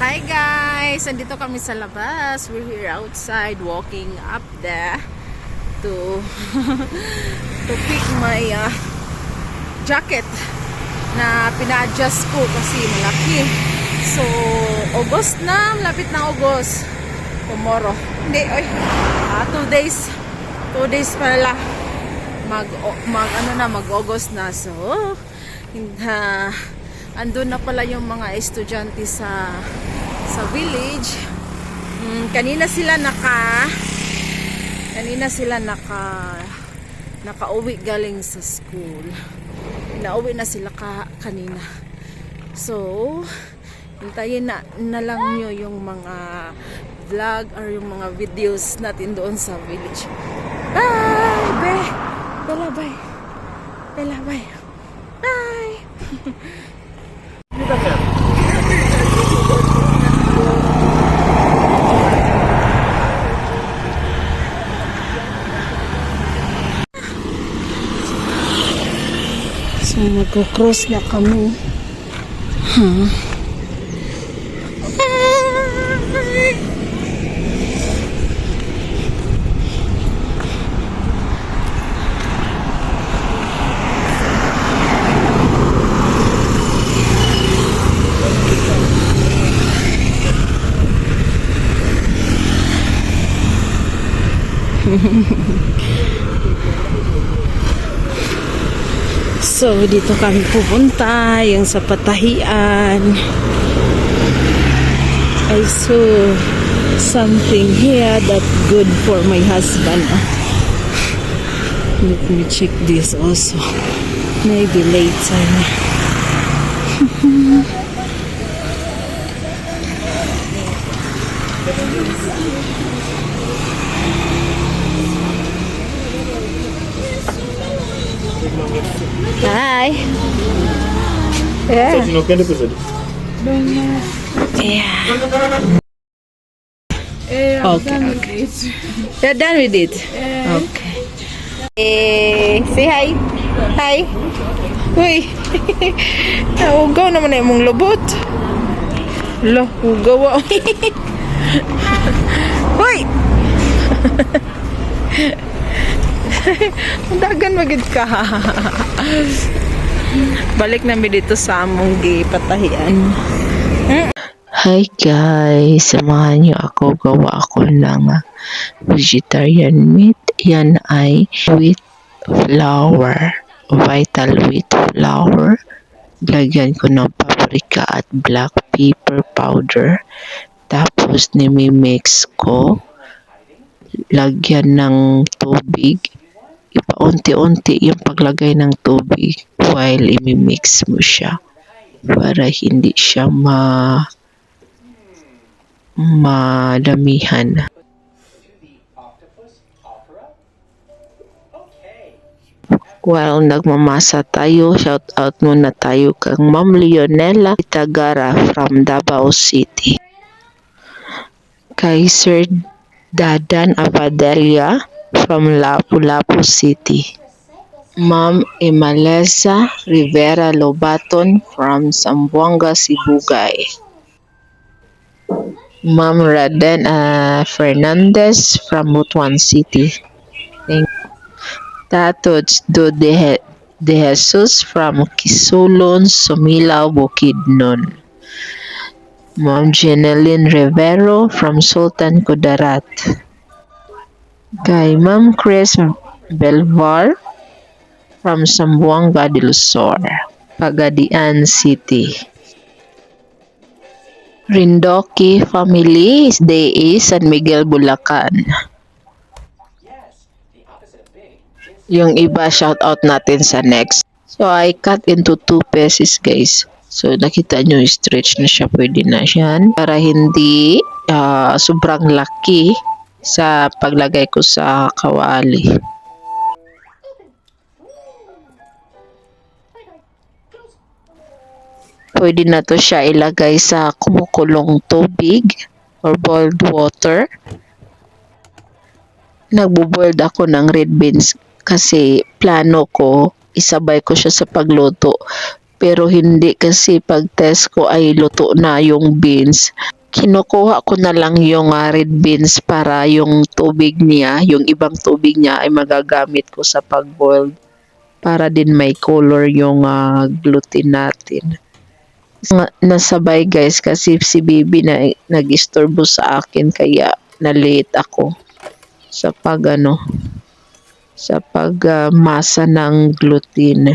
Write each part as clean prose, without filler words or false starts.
Hi guys! Andito kami sa labas. We're here outside walking up there to to pick my jacket na pina-adjust ko kasi malaki. So, August na. Malapit na August. Tomorrow. Hindi, oy. 2 days. 2 days pala. Mag-August na. So, andun na pala yung mga estudyante sa village. Kanina sila nakauwi galing sa school. Nauwi na sila kanina. So, hintayin na lang nyo yung mga vlog or yung mga videos natin doon sa village. Bye! Bella, bye! Bella, bye! Bye! So, magkakross na kami. So, dito kami pupunta, yung sa Patahian. I saw something here that good for my husband. Let me check this also. Maybe later. Hi. Yeah. Yeah. Okay. You're done with it? Okay. Say hi. Hi. Uy. Ugaw naman na yung lubot. Lo, ugaw. Uy. Dagan magid ka. Balik namin dito sa among Patahian. Hi guys, samahan niyo ako, gawa ako ng vegetarian meat. Yan ay wheat flour, vital wheat flour. Lagyan ko ng paprika at black pepper powder. Tapos nimimix ko. Lagyan ng tubig. Ipaunti-unti yung paglagay ng tubig while imimix mo siya para hindi siya madamihan. While nagmamasa tayo, shout out muna tayo kang Ma'am Leonela Itagara from Davao City. Kay Sir Dadan Apadelia from Lapu-Lapu City. Ma'am Emalesa Rivera Lobaton from Zamboanga, Sibugay. Ma'am Raden Fernandez from Butuan City. Tatots Do De Jesus from Kisulon, Sumilao, Bukidnon. Ma'am Jeneline Rivero from Sultan Kudarat. Kay Ma'am Chris Belvar from Zamboanga del Sur, Pagadian City. Rindoki family Day San Miguel, Bulacan. Yung iba shout out natin sa next. So I cut into 2 pieces guys. So nakita nyo stretch na siya, pwede na yan. Para hindi sobrang laki sa paglagay ko sa kawali. Pwede na to siya ilagay sa kumukulong tubig or boiled water. Nagbo-boiled ako ng red beans kasi plano ko isabay ko siya sa pagluto. pero hindi kasi pag test ko ay luto na yung beans. Kinukuha ko na lang yung red beans para yung tubig niya, yung ibang tubig niya ay magagamit ko sa pag-boil para din may color yung gluten natin. Nasabay guys kasi si baby na nag-istorbo sa akin kaya na-late ako sa masa ng gluten.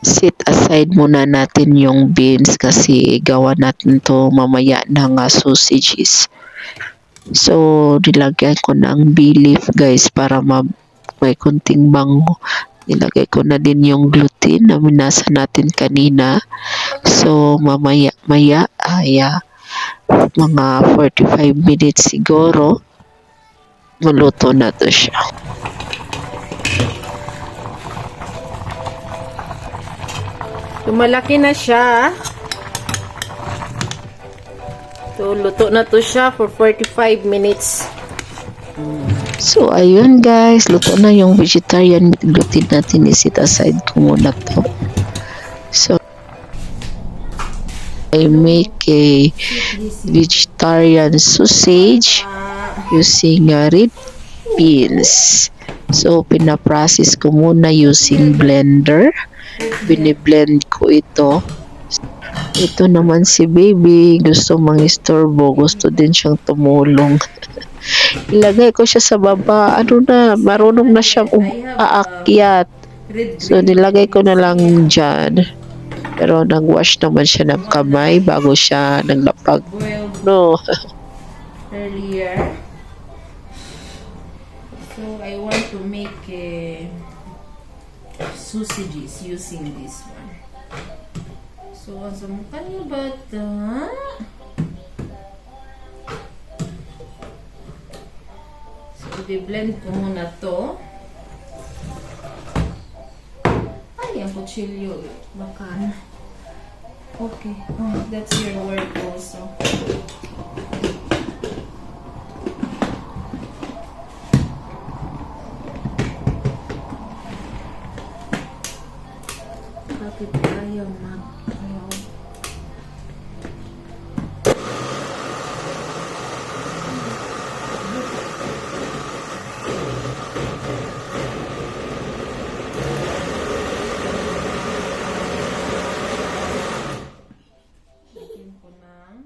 Set aside muna natin yung beans kasi gawa natin to mamaya ng sausages. So, nilagyan ko ng bay leaf guys para may kunting bango. Nilagay ko na din yung gluten na minasa natin kanina. So, maya ay mga 45 minutes siguro maluto na to siya. Lumalaki na siya. So, luto na to siya for 45 minutes. So, ayun guys. Luto na yung vegetarian meat gluten natin. I-set aside ko muna to. So, I make a vegetarian sausage using red beans. So, pinaprocess ko muna using blender. Biniblend ko ito. Ito naman si baby, gusto mang-istorbo, gusto din siyang tumulong. Ilagay ko siya sa baba, marunong na siyang aakyat. So, nilagay ko na lang dyan. Pero nag-wash naman siya ng kamay bago siya naglapag. No. Earlier. So, I want to make sausages using this one. So, ang mukha niya bata. So, i-blend ko muna to. Ay, ang kutsilyo. Baka. Okay. Oh, that's your work also. Bakit ayaw mag-ayaw? Lagyan ko ng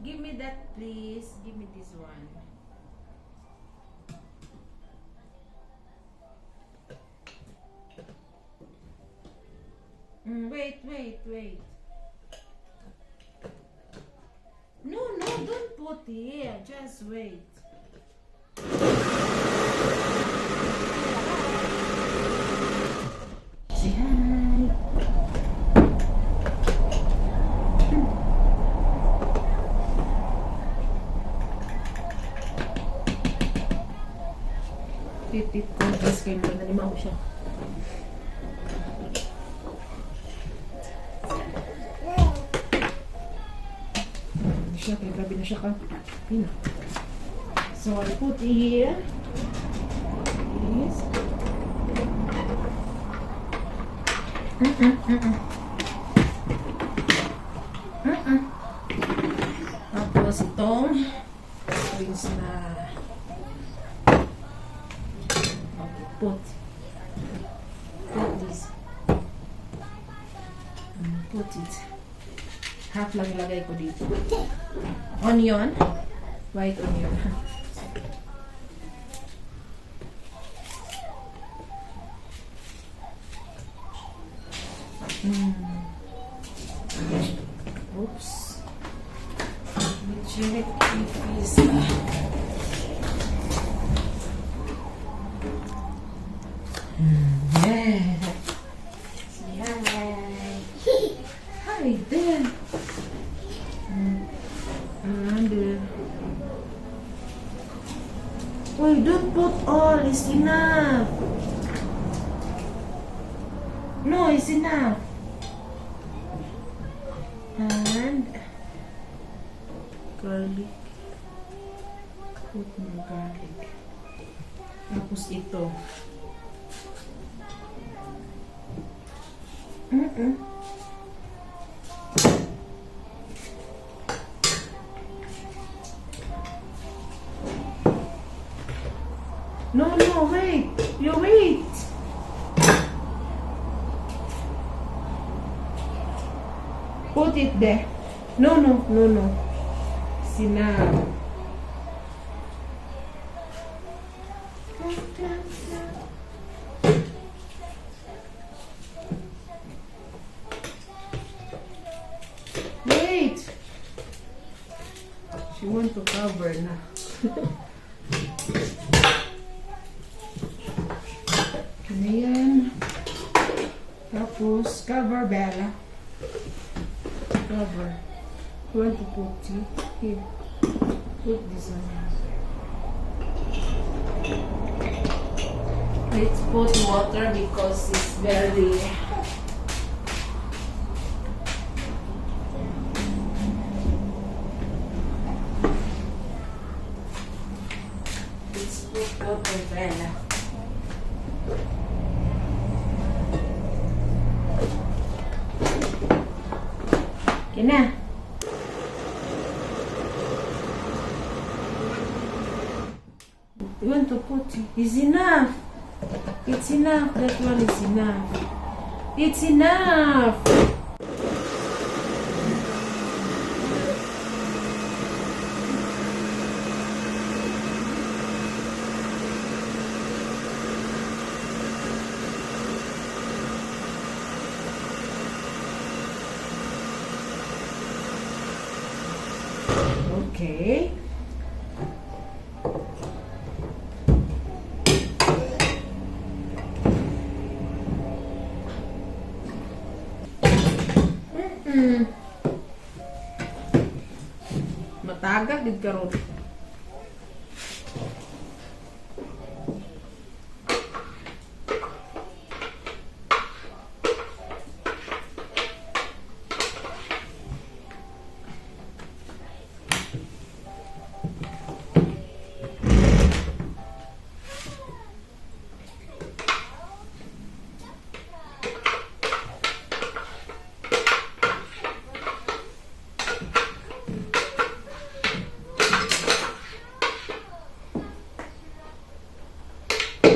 give me that, please. Give me this one. Wait. No, don't put here. Just wait. Say hi. Titip ko. Tapos kayo mo na lima ko siya. Siya, kaya grabe na siya ka. Pina. So, I put here. This. Tapos itong wings na okay, put this. Put it. Half lang ilagay ko dito. Onion. White onion. Oops. Let me check if it's yeah. Say hi. Hi there. And wait, don't put all it's enough. No, it's enough. And garlic. Put more garlic. Tapos ito. No, wait. You wait. Put it there. No. Sinap. Wait. She want to cover na. Ano yan? Tapos, cover, Bella. Cover. You want to put it? Here. Put this on. Let's put water because it's very... Let's put water, Bella. Okay na. You want to put it? It's enough. It's enough. That one is enough. It's enough. Okay. Matagal din karon.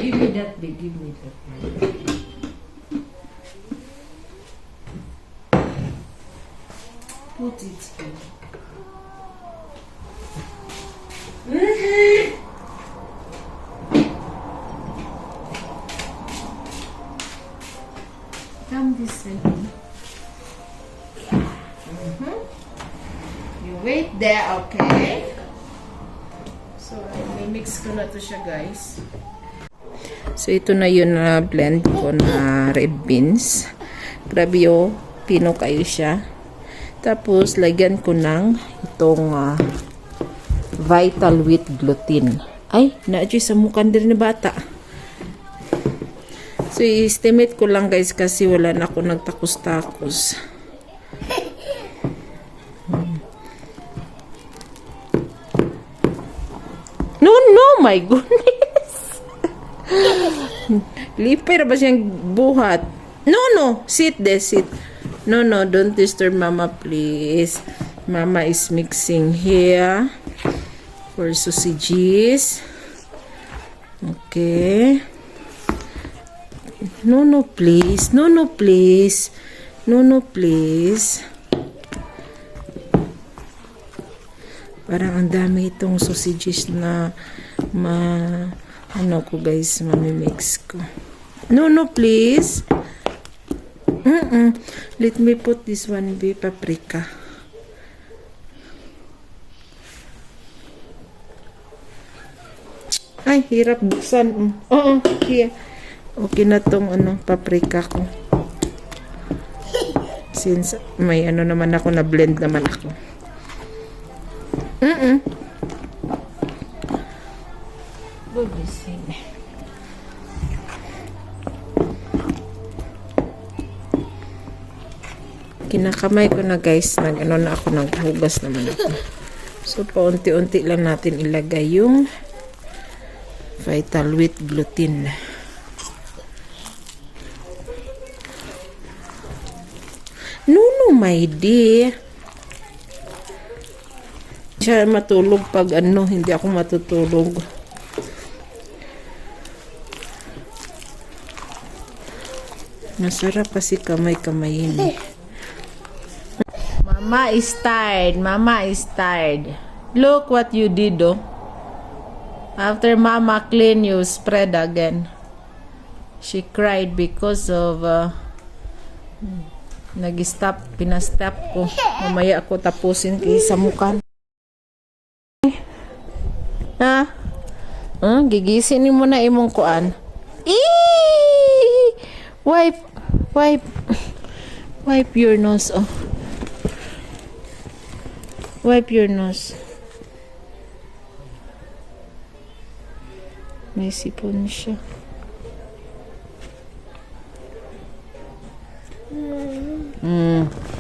Give me that big, give me that big. Put it here. Come this side. You wait there, okay? So, may mix ko na to siya, guys. So, ito na yun na blend ko na red beans. Grabe yun. Pino kayo siya. Tapos, lagyan ko ng itong Vital Wheat Gluten. Ay, na-adjust sa mukan din ni bata. So, i-estimate ko lang guys kasi wala na ako nagtakos-takos. No, my goodness. Lipay ba siyang buhat? No, sit there, sit. No, don't disturb mama, please. Mama is mixing here for sausages. Okay. No, please. No, please. No, please. Parang ang dami itong sausages na ano ko guys, mamimix ko. No, please. Let me put this one be paprika. Ay, hirap buksan. Oo, here. Okay na tong paprika ko. Since may naman ako na blend naman ako. Goodness. Kinakamay ko na guys. Nag-ano na ako, naghugas naman ako. So, paunti-unti lang natin ilagay yung Vital Wheat gluten. No, my dear. Siya matulog pag ano, hindi ako matutulog. Masarap kasi kamay-kamayin eh. Mama is tired. Mama is tired. Look what you did, oh. After Mama clean, you spread again. She cried because of nag-stop, pinastop ko. Mamaya ako tapusin kay sa mukha. Ha? Gigisin mo na imong kuan. Wipe, wipe, wipe your nose, oh. Wipe your nose. May sipon siya.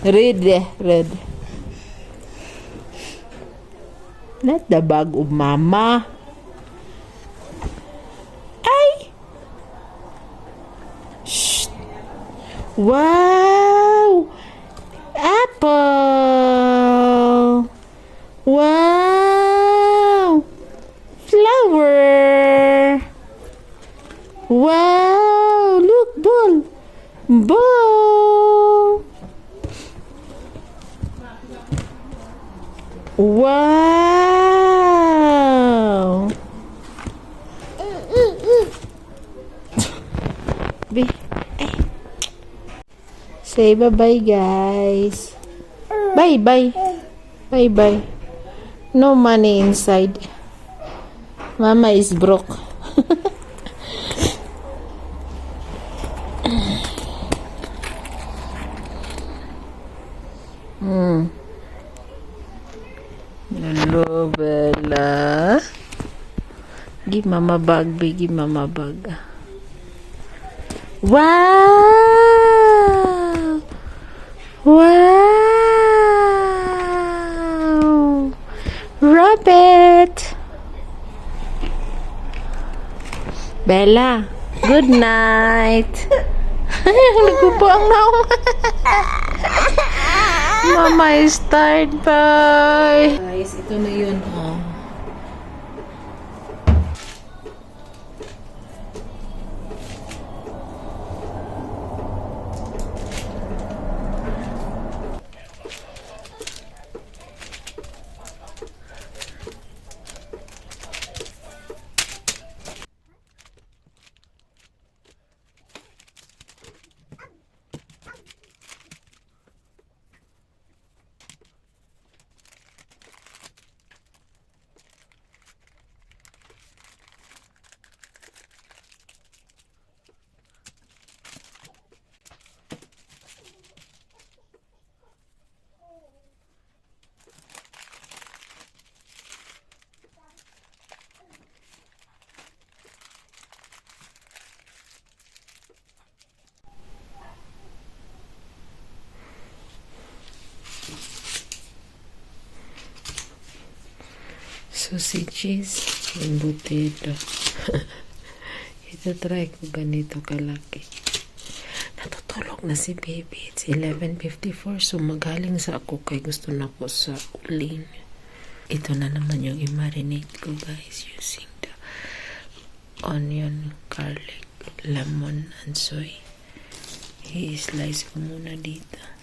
Red eh, red. Not the bag of mama. Ay! Shh! Wow! Apple! Wow! Flower! Wow! Look, ball! Ball! Wow! Say bye-bye, guys. Bye-bye. Bye-bye. No money inside. Mama is broke. Hello, Bella. Give mama bag, give mama bag. Wow! Wow! Rabbit! Bella, good night. Nagpupo ang naong. Mama is tired. Bye. Guys, ito na yun. Oh. Sausages embutido. Ito try ko ganito kalaki. Natutulog na si baby. It's 11:54 so magaling sa ako kay gusto na ko sa uling. Ito na naman yung i-marinate ko guys using the onion, garlic, lemon, and soy. I-slice ko muna dito.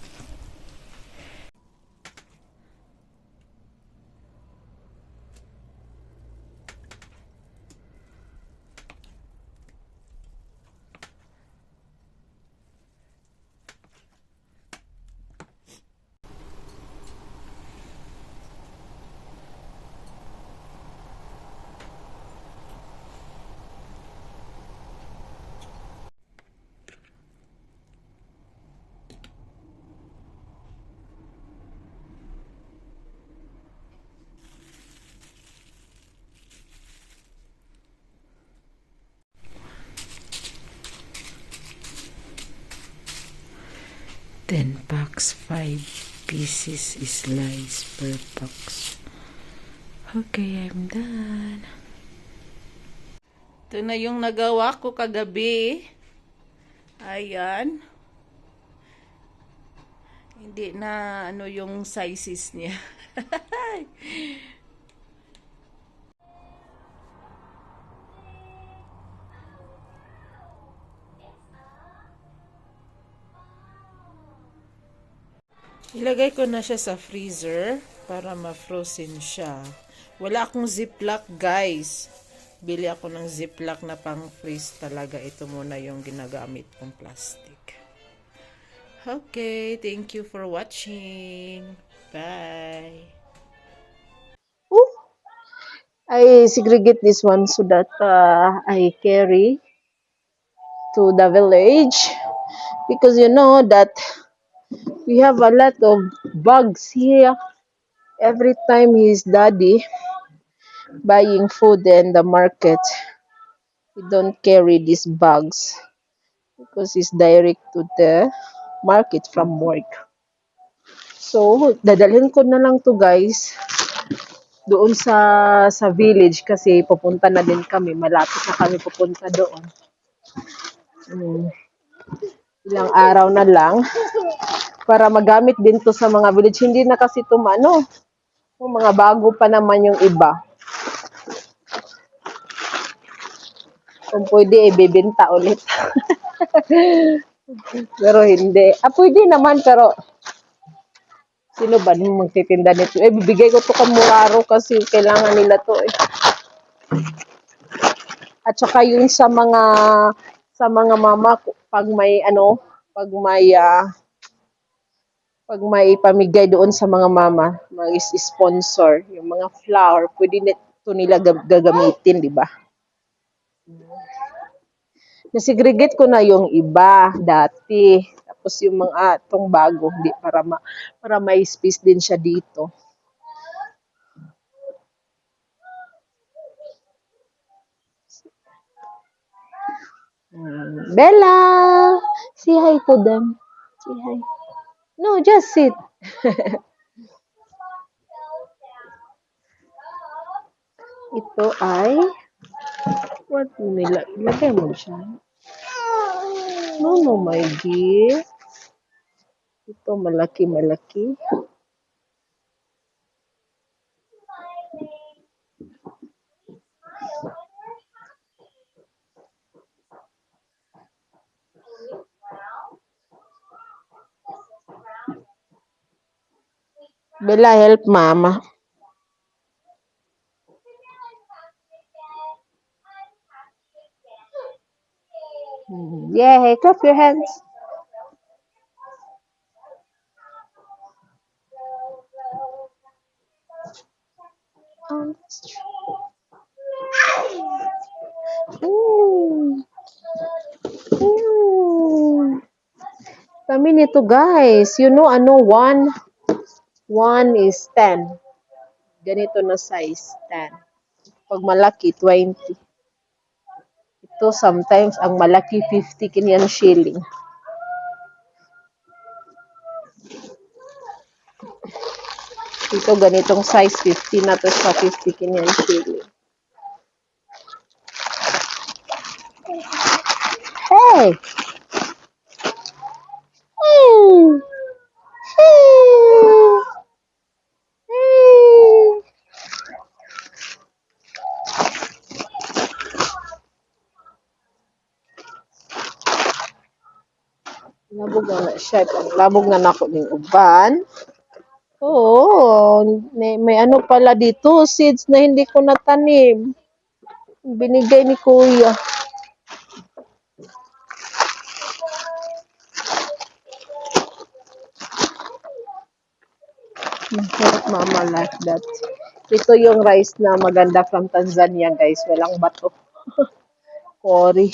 10 packs, 5 pieces slice per packs. Okay, I'm done. Ito na yung nagawa ko kagabi. Ayan. Hindi na ano yung sizes niya. Ilagay ko na siya sa freezer para ma-frozen siya. Wala akong ziplock, guys. Bili ako ng ziplock na pang-freeze talaga. Ito muna yung ginagamit kong plastic. Okay, thank you for watching. Bye. Ooh, I segregate this one so that I carry to the village because you know that we have a lot of bugs here. Every time his daddy buying food in the market, he don't carry these bags because it's direct to the market from work. So, dadalhin ko na lang to guys doon sa village kasi pupunta na din kami. Malapit na kami pupunta doon. Ilang araw na lang para magamit din to sa mga village. Hindi na kasi to mga bago pa naman yung iba. Kung pwede, ibibenta ulit. Pero hindi. Pwede naman, pero sino ba nung magtitinda nito? Bibigay ko to kamuraro kasi kailangan nila to eh. At saka yung sa mga mama pag may pag may pamigay doon sa mga mama, mag-sponsor yung mga flower, pwede nito nila gagamitin, di ba? Nasegregate ko na yung iba dati. Tapos yung mga tong bago, hindi para may space din siya dito. Bella, say hi to them. Say hi. No, just sit. Ito ay what nila? Ilagay mo siya. No, my dear. Ito malaki-malaki. Bella, help mama. Yeah, clap your hands. Kami nito guys, you know one is 10. Ganito na size, 10. Pag malaki, 20. Ito sometimes ang malaki 50 kinyan shilling. Ito ganitong size 50 na to sa 50 kinyan shilling. Hey! Labog na siya. Labog na nako ning uban. Oo, may ano pala dito, seeds na hindi ko natanim. Binigay ni Kuya. Mama like that. Ito yung rice na maganda from Tanzania, guys. Walang bato. Cory.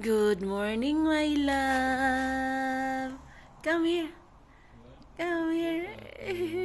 Good morning, my love. Come here. Come here.